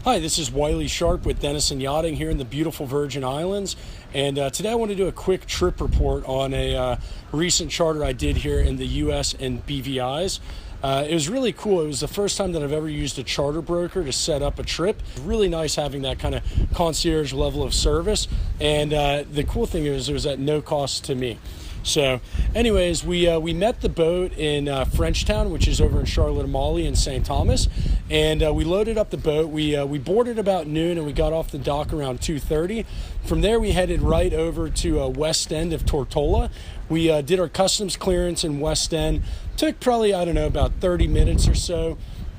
Hi, this is Wiley Sharp with Denison Yachting here in the beautiful Virgin Islands. And today I want to do a quick trip report on a recent charter I did here in the U.S. and BVIs. It was really cool. It was the first time that I've ever used a charter broker to set up a trip. Really nice having that kind of concierge level of service. And the cool thing is it was at no cost to me. So anyways, we met the boat in Frenchtown, which is over in Charlotte-Amalie in St. Thomas, and we loaded up the boat. We boarded about noon and we got off the dock around 2:30. From there we headed right over to West End of Tortola. We did our customs clearance in West End. Took probably, I don't know, about 30 minutes or so.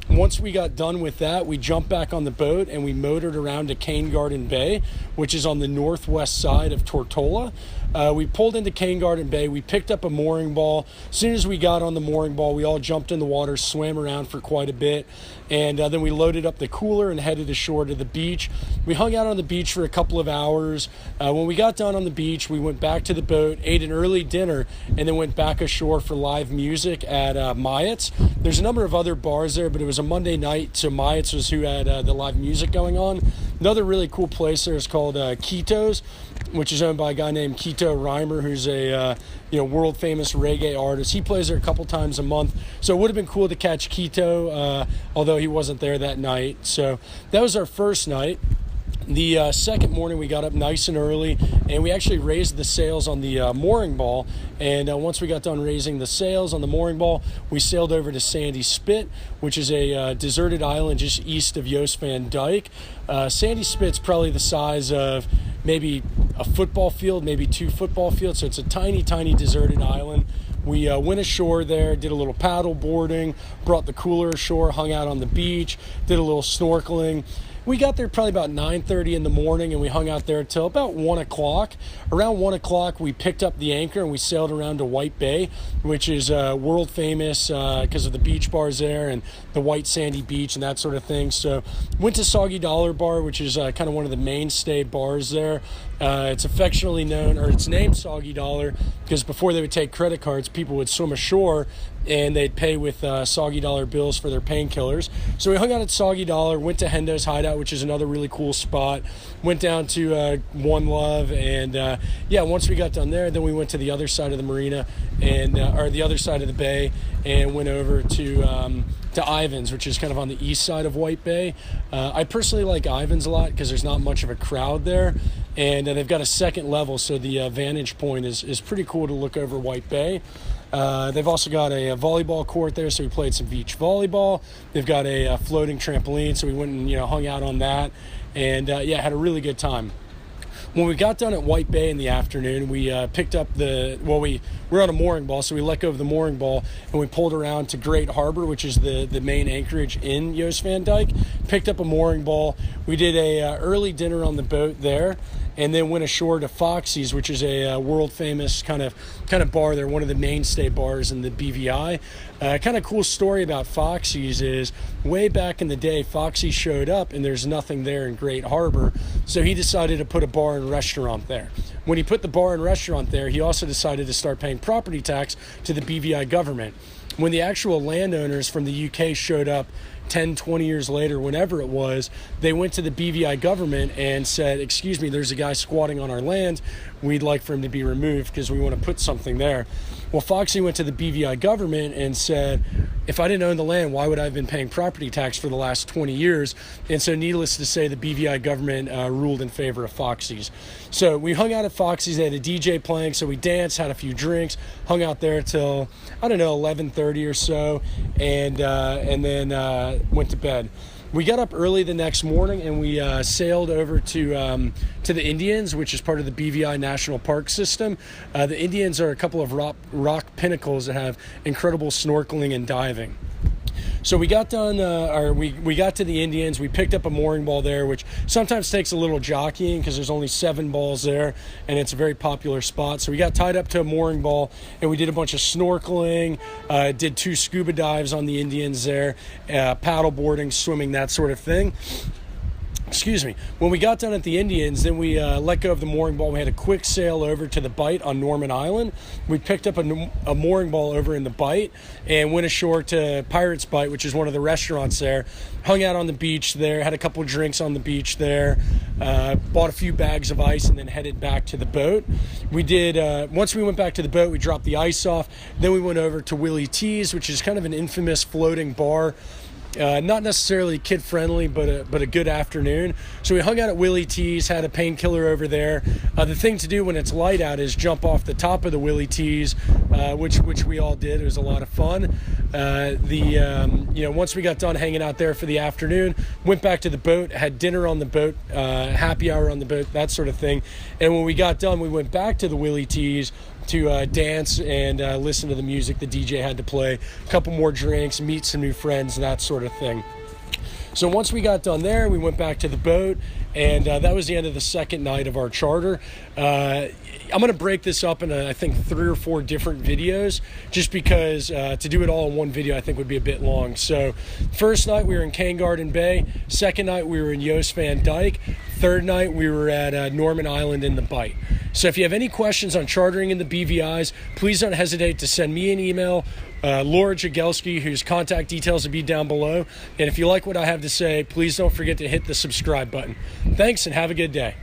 Once we got done with that, we jumped back on the boat and we motored around to Cane Garden Bay, which is on the northwest side of Tortola. We pulled into Cane Garden Bay. We picked up a mooring ball. As soon as we got on the mooring ball, we all jumped in the water, swam around for quite a bit, and then we loaded up the cooler and headed ashore to the beach. We hung out on the beach for a couple of hours. When we got done on the beach, we went back to the boat, ate an early dinner, and then went back ashore for live music at Myatt's. There's a number of other bars there, but it was a Monday night, so Myatt's was who had the live music going on. Another really cool place there is called Quito's, which is owned by a guy named Quito Reimer, who's a world famous reggae artist. He plays there a couple times a month, so it would have been cool to catch Quito, although he wasn't there that night. So that was our first night. The second morning we got up nice and early and we actually raised the sails on the mooring ball, and once we got done raising the sails on the mooring ball, we sailed over to Sandy Spit, which is a deserted island just east of Jost Van Dyke. Sandy Spit's probably the size of maybe a football field, maybe 2 football fields, so it's a tiny deserted island. We went ashore there, did a little paddle boarding, brought the cooler ashore, hung out on the beach, did a little snorkeling. We got there probably about 9:30 in the morning, and we hung out there till about 1 o'clock. Around 1 o'clock, we picked up the anchor and we sailed around to White Bay, which is world famous because of the beach bars there and the white sandy beach and that sort of thing. So went to Soggy Dollar Bar, which is kind of one of the mainstay bars there. It's affectionately known, or it's named Soggy Dollar, because before they would take credit cards, people would swim ashore and they'd pay with Soggy Dollar bills for their painkillers. So we hung out at Soggy Dollar, went to Hendo's Hideout, which is another really cool spot, went down to One Love, and once we got done there, then we went to the other side of the marina, or the other side of the bay, and went over to Ivan's, which is kind of on the east side of White Bay. I personally like Ivan's a lot because there's not much of a crowd there, and they've got a second level, so the vantage point is pretty cool to look over White Bay. They've also got a volleyball court there, so we played some beach volleyball. They've got a floating trampoline, so we went and hung out on that, and had a really good time. When we got done at White Bay in the afternoon, we picked up we were on a mooring ball, so we let go of the mooring ball and we pulled around to Great Harbor, which is the main anchorage in Jost Van Dyke. Picked up a mooring ball. We did a early dinner on the boat there, and then went ashore to Foxy's, which is a world famous kind of bar. They're one of the mainstay bars in the BVI. Kind of cool story about Foxy's is way back in the day, Foxy showed up and there's nothing there in Great Harbor, so he decided to put a bar and restaurant there. When he put the bar and restaurant there, he also decided to start paying property tax to the BVI government. When the actual landowners from the UK showed up 10, 20 years later, whenever it was, they went to the BVI government and said, "Excuse me, there's a guy squatting on our land. We'd like for him to be removed because we want to put something there." Well, Foxy went to the BVI government and said, "If I didn't own the land, why would I have been paying property tax for the last 20 years? And so needless to say, the BVI government ruled in favor of Foxy's. So we hung out at Foxy's. They had a DJ playing, so we danced, had a few drinks, hung out there till, 11:30 or so, and then went to bed. We got up early the next morning and we sailed over to the Indians, which is part of the BVI National Park System. The Indians are a couple of rock pinnacles that have incredible snorkeling and diving. So we got done, we got to the Indians. We picked up a mooring ball there, which sometimes takes a little jockeying because there's only 7 balls there, and it's a very popular spot. So we got tied up to a mooring ball, and we did a bunch of snorkeling, did 2 scuba dives on the Indians there, paddle boarding, swimming, that sort of thing. excuse me, when we got done at the Indians, then we let go of the mooring ball. We had a quick sail over to the Bight on Norman Island. We picked up a mooring ball over in the Bight and went ashore to Pirates Bight, which is one of the restaurants there. Hung out on the beach there, had a couple of drinks on the beach there, bought a few bags of ice, and then headed back to the boat. We did, once we went back to the boat, we dropped the ice off. Then we went over to Willie T's, which is kind of an infamous floating bar. Not necessarily kid-friendly, but a good afternoon. So we hung out at Willie T's, had a painkiller over there. The thing to do when it's light out is jump off the top of the Willie T's, which we all did. It was a lot of fun. Once we got done hanging out there for the afternoon, went back to the boat, had dinner on the boat, happy hour on the boat, that sort of thing. And when we got done, we went back to the Willie T's to dance and listen to the music the DJ had to play, a couple more drinks, meet some new friends, that sort of thing. So once we got done there, we went back to the boat, and that was the end of the second night of our charter. I'm going to break this up into, I think, 3 or 4 different videos, just because to do it all in one video I think would be a bit long. So first night we were in Cane Garden Bay. Second night we were in Jost Van Dyke. Third night we were at Norman Island in the Bight. So if you have any questions on chartering in the BVIs, please don't hesitate to send me an email, Laura Jagielski, whose contact details will be down below. And if you like what I have to say, please don't forget to hit the subscribe button. Thanks, and have a good day.